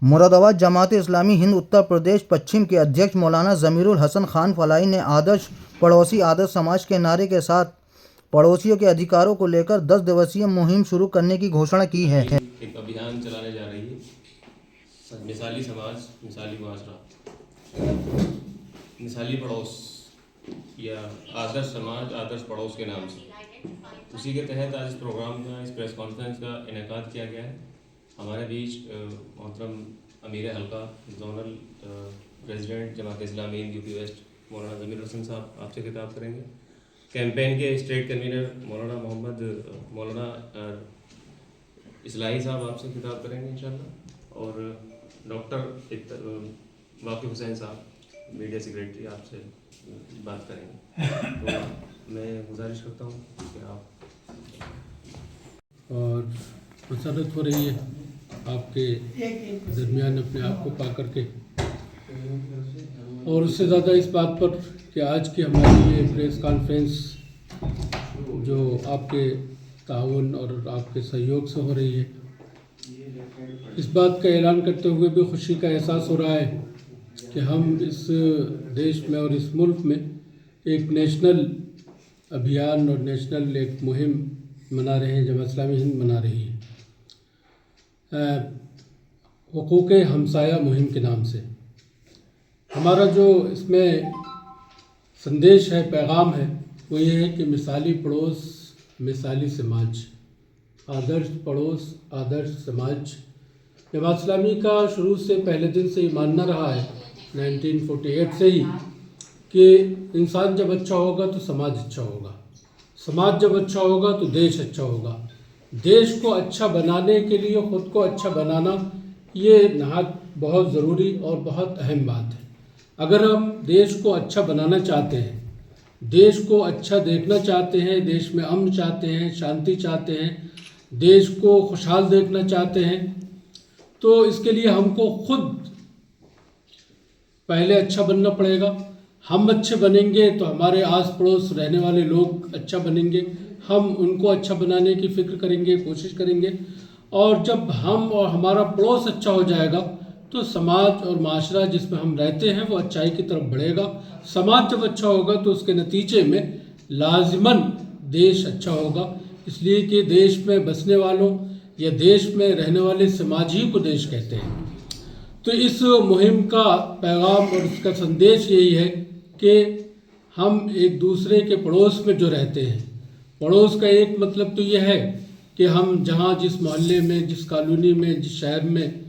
मुरादाबाद जमात इस्लामी हिंद उत्तर प्रदेश पश्चिम के अध्यक्ष मौलाना ज़मीरुल हसन खान फलाई ने आदर्श पड़ोसी आदर्श समाज के नारे के साथ पड़ोसियों के अधिकारों को लेकर 10 दिवसीय मुहिम शुरू करने की घोषणा की है। एक अभियान चलाने जा रही है, मिसाली समाज मिसाली माशरा, मिसाली पड़ोस या आदर्श समाज आदर्श पड़ोस के नाम से। उसी के तहत आज इस प्रोग्राम का, इस प्रेस कॉन्फ्रेंस का इनेकाद किया गया है। हमारे बीच मोहतरम अमीर हल्का zonal president Jamaat Islami UP waste मौलाना ज़मीरुल हसन साहब आपसे खिताब करेंगे। कैंपेन के स्टेट कन्वीनर मौलाना इस्लाही साहब आपसे खिताब करेंगे इंशाल्लाह, और डॉक्टर वाकिफ हुसैन साहब मीडिया सेक्रेटरी आपसे बात करेंगे। तो मैं गुजारिश करता हूँ कि आप। और मसरत हो रही है आपके दरमियान अपने आप को पा करके, और उससे ज़्यादा इस बात पर कि आज की हमारी ये प्रेस कॉन्फ्रेंस जो आपके ताउन और आपके सहयोग से हो रही है, इस बात का ऐलान करते हुए भी खुशी का एहसास हो रहा है कि हम इस देश में और इस मुल्क में एक नेशनल अभियान और नेशनल एक मुहिम मना रहे हैं, जमात इस्लामी हिंद मना रही है हुकूक़ हमसाया मुहिम के नाम से। हमारा जो इसमें संदेश है, पैगाम है, वो ये है कि मिसाली पड़ोस मिसाली समाज, आदर्श पड़ोस आदर्श समाज। जमात इस्लामी का शुरू से पहले दिन से ये मानना रहा है 1948 से ही कि इंसान जब अच्छा होगा तो समाज अच्छा होगा, समाज जब अच्छा होगा तो देश अच्छा होगा। देश को अच्छा बनाने के लिए ख़ुद को अच्छा बनाना ये नहायत बहुत ज़रूरी और बहुत अहम बात है। अगर हम देश को अच्छा बनाना चाहते हैं, देश को अच्छा देखना चाहते हैं, देश में अमन चाहते हैं, शांति चाहते हैं, देश को खुशहाल देखना चाहते हैं, तो इसके लिए हमको खुद पहले अच्छा बनना पड़ेगा। हम अच्छे बनेंगे तो हमारे आस पड़ोस रहने वाले लोग अच्छा बनेंगे, हम उनको अच्छा बनाने की फ़िक्र करेंगे, कोशिश करेंगे, और जब हम और हमारा पड़ोस अच्छा हो जाएगा तो समाज और माशरा जिसमें हम रहते हैं वो अच्छाई की तरफ बढ़ेगा। समाज जब अच्छा होगा तो उसके नतीजे में लाजिमन देश अच्छा होगा, इसलिए कि देश में बसने वालों या देश में रहने वाले समाज ही को देश कहते हैं। तो इस मुहिम का पैगाम और इसका संदेश यही है कि हम एक दूसरे के पड़ोस में जो रहते हैं, पड़ोस का एक मतलब तो यह है कि हम जहाँ जिस मोहल्ले में, जिस कॉलोनी में, जिस शहर में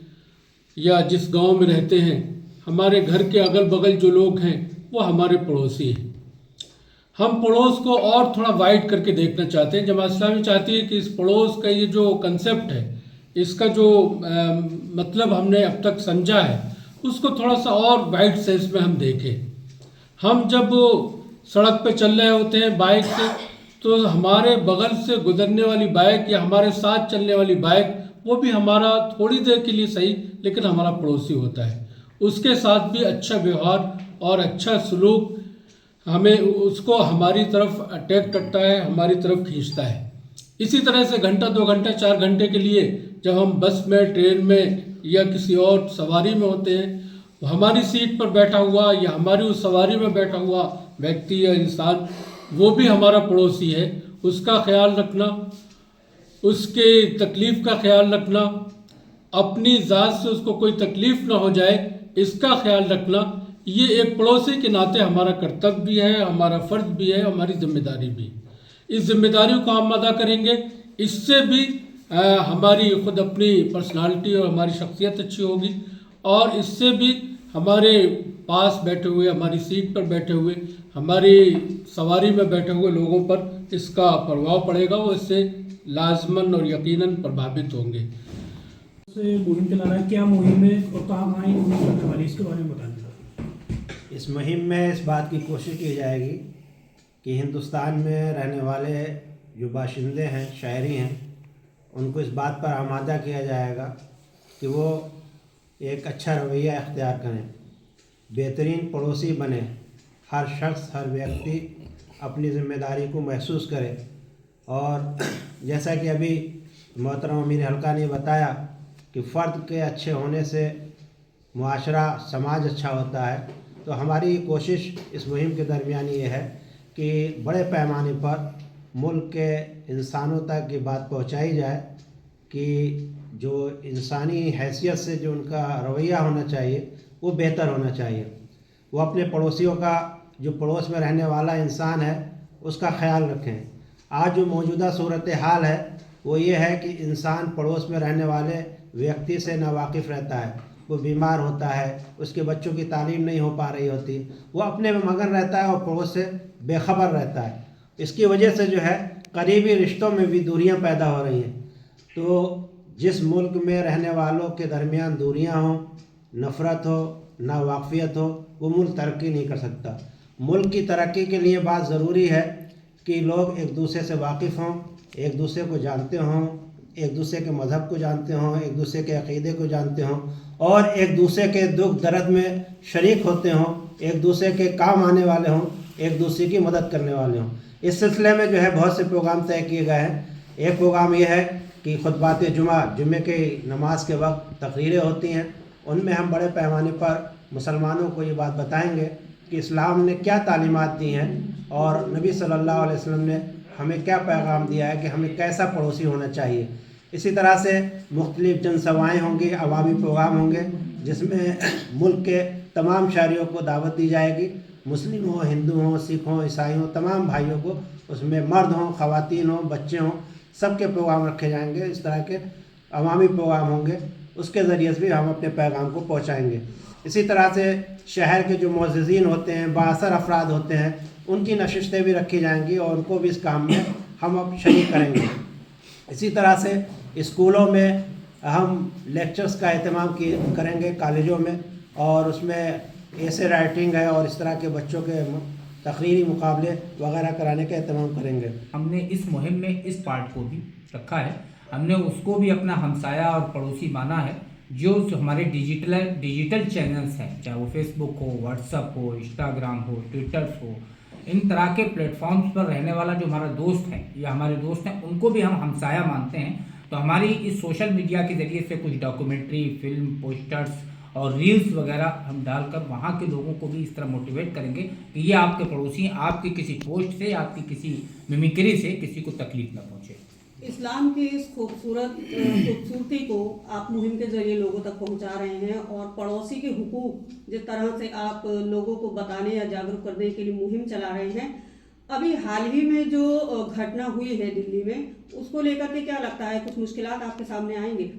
या जिस गांव में रहते हैं, हमारे घर के अगल बगल जो लोग हैं वो हमारे पड़ोसी हैं। हम पड़ोस को और थोड़ा वाइड करके देखना चाहते हैं। जमात इस्लामी चाहती है कि इस पड़ोस का ये जो कंसेप्ट है, इसका जो मतलब हमने अब तक समझा है, उसको थोड़ा सा और वाइड सेंस में हम देखें। हम जब सड़क पे चल रहे होते हैं बाइक से, तो हमारे बगल से गुजरने वाली बाइक या हमारे साथ चलने वाली बाइक, वो भी हमारा थोड़ी देर के लिए सही लेकिन हमारा पड़ोसी होता है। उसके साथ भी अच्छा व्यवहार और अच्छा सलूक हमें उसको हमारी तरफ अट्रैक्ट करता है, हमारी तरफ खींचता है। इसी तरह से घंटा 2 घंटे 4 घंटे के लिए जब हम बस में, ट्रेन में या किसी और सवारी में होते हैं, हमारी सीट पर बैठा हुआ या हमारी उस सवारी में बैठा हुआ व्यक्ति या इंसान, वो भी हमारा पड़ोसी है। उसका ख्याल रखना, उसके तकलीफ़ का ख्याल रखना, अपनी ज़ात से उसको कोई तकलीफ़ ना हो जाए इसका ख्याल रखना, ये एक पड़ोसी के नाते हमारा कर्तव्य भी है, हमारा फ़र्ज़ भी है, हमारी ज़िम्मेदारी भी। इस जिम्मेदारी को हम अदा करेंगे, इससे भी हमारी ख़ुद अपनी पर्सनालिटी और हमारी शख्सियत अच्छी होगी, और इससे भी हमारे पास बैठे हुए, हमारी सीट पर बैठे हुए, हमारी सवारी में बैठे हुए लोगों पर इसका प्रभाव पड़ेगा। वो इससे लाजमन और यकीनन प्रभावित होंगे। मुहिम चलाना है, क्या मुहिम है और कहाँ कहाँ मुहिम चलने वाली, इसके बारे में बताना। इस मुहिम में इस बात की कोशिश की जाएगी कि हिंदुस्तान में रहने वाले जो बाशिंदे हैं, शहरी हैं, उनको इस बात पर आमादा किया जाएगा कि वो एक अच्छा रवैया इख्तियार करें, बेहतरीन पड़ोसी बने, हर शख्स, हर व्यक्ति अपनी ज़िम्मेदारी को महसूस करे। और जैसा कि अभी मोहतरम अमीर हल्का ने बताया कि फ़र्द के अच्छे होने से मुआशरा समाज अच्छा होता है। तो हमारी कोशिश इस मुहिम के दरमियान ये है कि बड़े पैमाने पर मुल्क के इंसानों तक ये बात पहुंचाई जाए कि जो इंसानी हैसियत से जो उनका रवैया होना चाहिए वो बेहतर होना चाहिए। वो अपने पड़ोसियों का, जो पड़ोस में रहने वाला इंसान है, उसका ख्याल रखें। आज जो मौजूदा सूरत हाल है वो ये है कि इंसान पड़ोस में रहने वाले व्यक्ति से नावाकिफ़ रहता है, वो बीमार होता है, उसके बच्चों की तालीम नहीं हो पा रही होती, वो अपने में मगन रहता है और पड़ोस से बेखबर रहता है। इसकी वजह से जो है करीबी रिश्तों में भी दूरियां पैदा हो रही हैं। तो जिस मुल्क में रहने वालों के दरमियान दूरियां हों, नफ़रत हो, नावाक़फ़ियत हो, वो मुल्क तरक्की नहीं कर सकता। मुल्क की तरक्की के लिए बात ज़रूरी है कि लोग एक दूसरे से वाकिफ़ हों, एक दूसरे को जानते हों, एक दूसरे के मज़हब को जानते हों, एक दूसरे के अक़ीदे को जानते हों और एक दूसरे के दुख दर्द में शरीक होते हों, एक दूसरे के काम आने वाले हों, एक दूसरे की मदद करने वाले हों। इस सिलसिले में जो है बहुत से प्रोग्राम तय किए गए हैं। एक प्रोग्राम ये है कि खुतबात जुमे के नमाज के वक्त तकरीरें होती हैं, उनमें हम बड़े पैमाने पर मुसलमानों को ये बात बताएंगे कि इस्लाम ने क्या तालीमात दी हैं और नबी सल्लल्लाहु अलैहि वसल्लम ने हमें क्या पैगाम दिया है कि हमें कैसा पड़ोसी होना चाहिए। इसी तरह से मुख्तलिफ़ जनसभाएँ होंगी, अवामी प्रोग्राम होंगे जिसमें मुल्क के तमाम शहरियों को दावत दी जाएगी। मुस्लिम हो, हिंदू हो, सिख हो, ईसाई हो, तमाम भाइयों को, उसमें मर्द हों, ख़वातीन हों, बच्चे हों, सबके प्रोग्राम रखे जाएंगे। इस तरह के अवामी प्रोग्राम होंगे, उसके ज़रिए से भी हम अपने पैगाम को पहुँचाएँगे। इसी तरह से शहर के जो मुअज़्ज़िज़ीन होते हैं, बाअसर अफराद होते हैं, उनकी नशिस्तें भी रखी जाएंगी और उनको भी इस काम में हम अब शरीक करेंगे। इसी तरह से स्कूलों में हम लेक्चर्स का एहतमाम करेंगे, कॉलेजों में, और उसमें ऐसे राइटिंग है और इस तरह के बच्चों के तकरीरी मुकाबले वगैरह कराने का एहतमाम करेंगे। हमने इस मुहिम में इस पार्ट को भी रखा है, हमने उसको भी अपना हमसाया और पड़ोसी माना है। जो हमारे डिजिटल चैनल्स हैं, चाहे वो फेसबुक हो, व्हाट्सअप हो, इंस्टाग्राम हो, ट्विटर हो, इन तरह के प्लेटफॉर्म्स पर रहने वाला जो हमारा दोस्त है या हमारे दोस्त हैं, उनको भी हम हमसाया मानते हैं। तो हमारी इस सोशल मीडिया के ज़रिए से कुछ डॉक्यूमेंट्री, फिल्म, पोस्टर्स और रील्स वगैरह हम डालकर वहाँ के लोगों को भी इस तरह मोटिवेट करेंगे कि ये आपके पड़ोसी हैं, आपकी किसी पोस्ट से, आपकी किसी मिमिक्री से किसी को तकलीफ न पहुँचे। इस्लाम की इस खूबसूरती को आप मुहिम के जरिए लोगों तक पहुंचा रहे हैं और पड़ोसी के हुकूक जिस तरह से आप लोगों को बताने या जागरूक करने के लिए मुहिम चला रहे हैं, अभी हाल ही में जो घटना हुई है दिल्ली में, उसको लेकर के क्या लगता है, कुछ मुश्किलात आपके सामने आएंगे?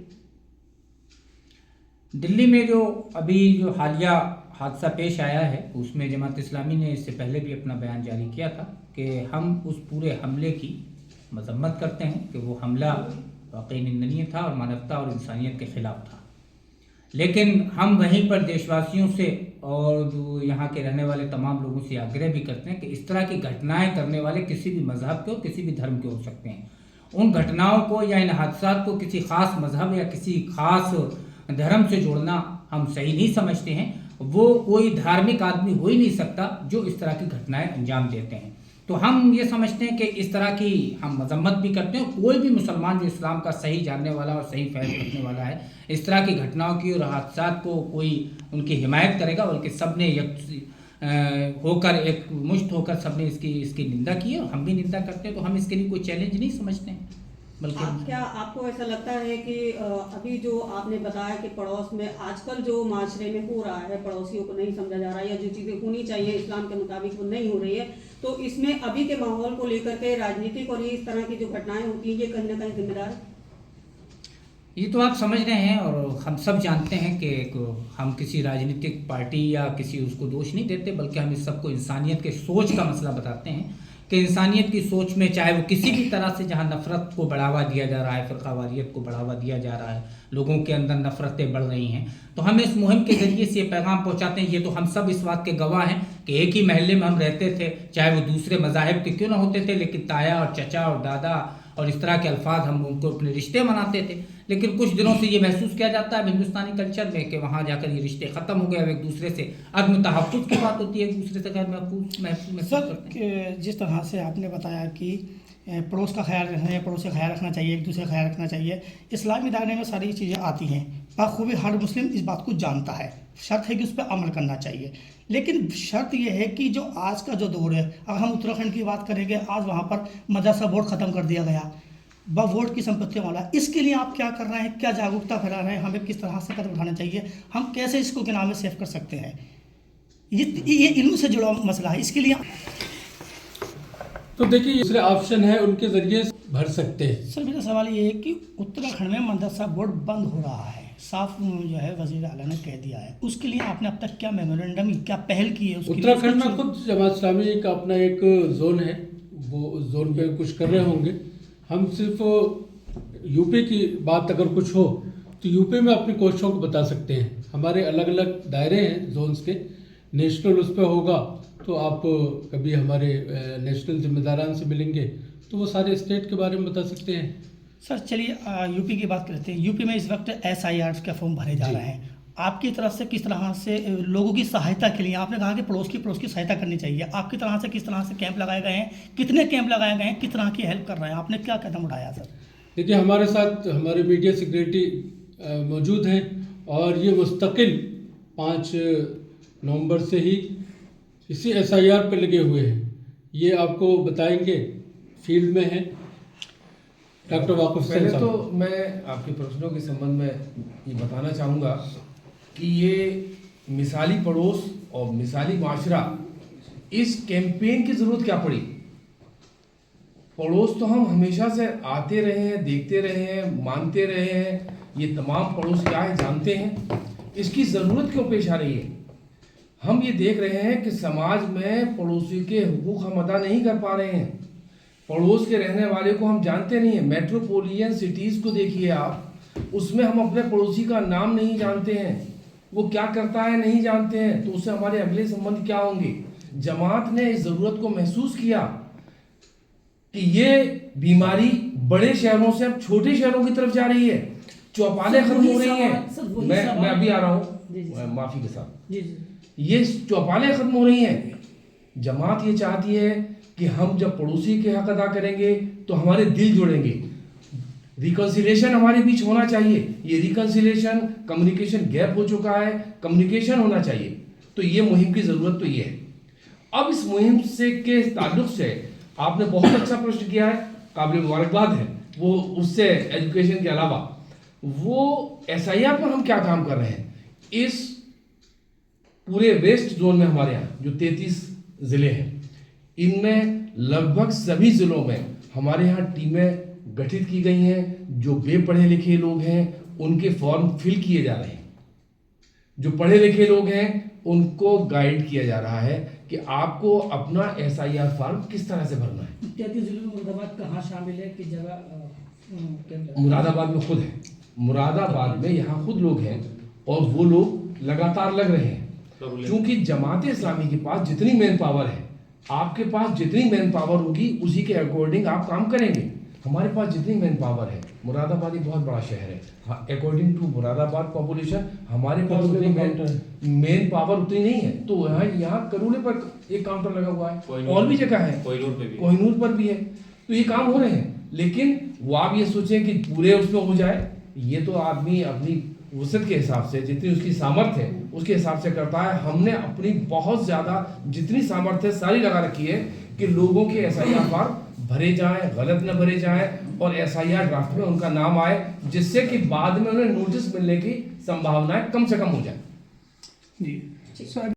दिल्ली में जो हालिया हादसा पेश आया है, उसमें जमात इस्लामी ने इससे पहले भी अपना बयान जारी किया था कि हम उस पूरे हमले की मजम्मत करते हैं कि वो हमला वाकई निंदनीय था और मानवता और इंसानियत के ख़िलाफ़ था। लेकिन हम वहीं पर देशवासियों से और जो यहाँ के रहने वाले तमाम लोगों से आग्रह भी करते हैं कि इस तरह की घटनाएं करने वाले किसी भी मज़हब के और किसी भी धर्म के हो सकते हैं। उन घटनाओं को या इन हादसात को किसी ख़ास मज़हब या किसी ख़ास धर्म से जोड़ना हम सही नहीं समझते हैं। वो कोई धार्मिक आदमी हो ही नहीं सकता जो इस तरह की घटनाएं अंजाम देते हैं। तो हम ये समझते हैं कि इस तरह की हम मजम्मत भी करते हैं। कोई भी मुसलमान जो इस्लाम का सही जानने वाला और सही फैसला रखने वाला है, इस तरह की घटनाओं की और हादसात को कोई उनकी हिमायत करेगा, बल्कि सब ने होकर एक मुश्त होकर सब ने इसकी निंदा की है और हम भी निंदा करते हैं। तो हम इसके लिए कोई चैलेंज नहीं समझते हैं। बल्कि क्या आपको ऐसा लगता है कि अभी जो आपने बताया कि पड़ोस में आजकल जो माशरे में हो रहा है, पड़ोसियों को नहीं समझा जा रहा है या जो चीज़ें होनी चाहिए इस्लाम के मुताबिक वो नहीं हो रही है, तो इसमें अभी के माहौल को लेकर के राजनीतिक और ये इस तरह की जो घटनाएं होती हैं, ये कहीं ना कहीं जिम्मेदार है? ये तो आप समझ रहे हैं और हम सब जानते हैं कि हम किसी राजनीतिक पार्टी या किसी उसको दोष नहीं देते, बल्कि हम इस सबको इंसानियत के सोच का मसला बताते हैं कि इंसानियत की सोच में चाहे वो किसी भी तरह से जहाँ नफ़रत को बढ़ावा दिया जा रहा है, फ़िरक़ावारियत को बढ़ावा दिया जा रहा है, लोगों के अंदर नफ़रतें बढ़ रही हैं, तो हम इस मुहिम के ज़रिए से ये पैगाम पहुँचाते हैं। ये तो हम सब इस बात के गवाह हैं कि एक ही महल्ले में हम रहते थे, चाहे वो दूसरे मज़ाहिब के क्यों ना होते थे, लेकिन ताया और चचा और दादा और इस तरह के अल्फाज हम उनको अपने रिश्ते मनाते थे। लेकिन कुछ दिनों से ये महसूस किया जाता है हिंदुस्तानी कल्चर में कि वहाँ जाकर ये रिश्ते ख़त्म हो गए। अब एक दूसरे से अदम तहफ़्फ़ुज़ की बात होती है, एक दूसरे से गैर महसूस करते हैं। जिस तरह से आपने बताया कि पड़ोस का ख्याल रखना चाहिए, पड़ोस का ख्याल रखना चाहिए, एक दूसरे का ख्याल रखना चाहिए। इस्लामी दायरे में सारी चीज़ें आती हैं, बखूबी हर मुस्लिम इस बात को जानता है। शर्त है कि उस पर अमल करना चाहिए। लेकिन शर्त यह है कि जो आज का जो दौर है, अगर हम उत्तराखंड की बात करेंगे, आज वहाँ पर मदरसा बोर्ड ख़त्म कर दिया गया, वोट की संपत्ति वाला। इसके लिए आप क्या कर रहे हैं, क्या जागरूकता फैला रहे हैं, हमें किस तरह से कदम उठाना चाहिए, हम कैसे इसको के नाम में सेव कर सकते हैं? ये इल्म से जुड़ा मसला है। इसके लिए तो देखिए दूसरे ऑप्शन है, उनके ज़रिए भर सकते हैं। सर मेरा सवाल ये है कि उत्तराखंड में मदरसा बोर्ड बंद हो रहा है, साफ जो है वज़ीर आला ने कह दिया है, उसके लिए आपने अब तक क्या मेमोरेंडम, क्या पहल की है? उत्तराखंड में खुद जमात इस्लामी का अपना एक जोन है, वो उस जोन पे कुछ कर रहे होंगे। हम सिर्फ यूपी की बात अगर कुछ हो तो यूपी में अपनी कोशिशों को बता सकते हैं। हमारे अलग अलग दायरे हैं जोन्स के, नेशनल उस पर होगा तो आप कभी हमारे नेशनल जिम्मेदारान से मिलेंगे तो वो सारे स्टेट के बारे में बता सकते हैं। सर चलिए यूपी की बात करते हैं। यूपी में इस वक्त SIR का फॉर्म भरे जा रहे हैं, आपकी तरफ से किस तरह से लोगों की सहायता के लिए, आपने कहा कि पड़ोस की सहायता करनी चाहिए, आपकी तरह से किस तरह से कैंप लगाए गए हैं, कितने कैंप लगाए गए हैं, किस तरह की हेल्प कर रहे हैं, आपने क्या कदम उठाया सर? देखिए हमारे साथ हमारे मीडिया सेक्रेटरी मौजूद हैं और ये मुस्तकिल 5 नवंबर से ही इसी SIR पे लगे हुए हैं। ये आपको बताएंगे, फील्ड में हैं डॉक्टर वाकुफ पहले साहब। तो मैं आपके प्रश्नों के संबंध में ये बताना चाहूँगा कि ये मिसाली पड़ोस और मिसाली माशरा, इस कैंपेन की ज़रूरत क्या पड़ी? पड़ोस तो हम हमेशा से आते रहे हैं, देखते रहे हैं, मानते रहे हैं, ये तमाम पड़ोस क्या है जानते हैं। इसकी ज़रूरत क्यों पेश आ रही है? हम ये देख रहे हैं कि समाज में पड़ोसी के हुकूक हम अदा नहीं कर पा रहे हैं, पड़ोस के रहने वाले को हम जानते नहीं हैं। मेट्रोपोलियन सिटीज़ को देखिए आप, उसमें हम अपने पड़ोसी का नाम नहीं जानते हैं, वो क्या करता है नहीं जानते हैं, तो उससे हमारे अगले संबंध क्या होंगे? जमात ने इस ज़रूरत को महसूस किया कि ये बीमारी बड़े शहरों से अब छोटे शहरों की तरफ जा रही है, चौपालें खत्म हो रही हैं। मैं अभी आ रहा हूँ, माफ़ी के साथ, ये चौपालें खत्म हो रही हैं। जमात ये चाहती है कि हम जब पड़ोसी के हक अदा करेंगे तो हमारे दिल जुड़ेंगे, रिकन्सिलेशन हमारे बीच होना चाहिए। ये रिकन्सिलेशन, कम्युनिकेशन गैप हो चुका है, कम्युनिकेशन होना चाहिए। तो ये मुहिम की ज़रूरत तो ये है। अब इस मुहिम से के ताल्लुक से आपने बहुत अच्छा प्रश्न किया है, काबिल मुबारकबाद है। वो उससे एजुकेशन के अलावा वो SIR पर हम क्या काम कर रहे हैं, इस पूरे वेस्ट जोन में हमारे यहाँ जो 33 ज़िले हैं, इनमें लगभग सभी ज़िलों में हमारे यहाँ टीमें गठित की गई हैं। जो बेपढ़े लिखे लोग हैं उनके फॉर्म फिल किए जा रहे हैं, जो पढ़े लिखे लोग हैं उनको गाइड किया जा रहा है कि आपको अपना SIR फॉर्म किस तरह से भरना है। 33 जिलों में मुरादाबाद कहाँ शामिल है, किस जगह? मुरादाबाद में खुद है, मुरादाबाद में यहाँ खुद लोग हैं और वो लोग लगातार लग रहे हैं। क्योंकि जमात इस्लामी के पास जितनी मैन पावर है, आपके पास जितनी मैन पावर होगी उसी के अकॉर्डिंग आप काम करेंगे। हमारे पास जितनी मैन पावर है, मुरादाबाद एक बहुत बड़ा शहर है, अकॉर्डिंग टू मुरादाबाद पॉपुलेशन हमारे पास उतनी मैन पावर उतनी नहीं है। तो यहाँ करूले पर एक काउंटर लगा हुआ है, और भी जगह है, कोहिनूर पर भी है। तो ये काम हो रहे हैं, लेकिन वो आप ये सोचें कि पूरे उसमें हो जाए, ये तो आदमी अपनी वसत के हिसाब से, जितनी उसकी सामर्थ्य है उसके हिसाब से करता है। हमने अपनी बहुत ज़्यादा जितनी सामर्थ्य सारी लगा रखी है कि लोगों के SIR फॉर्म भरे जाएं, गलत न भरे जाएं और SIR ड्राफ्ट में उनका नाम आए, जिससे कि बाद में उन्हें नोटिस मिलने की संभावनाएं कम से कम हो जाए। जी सर।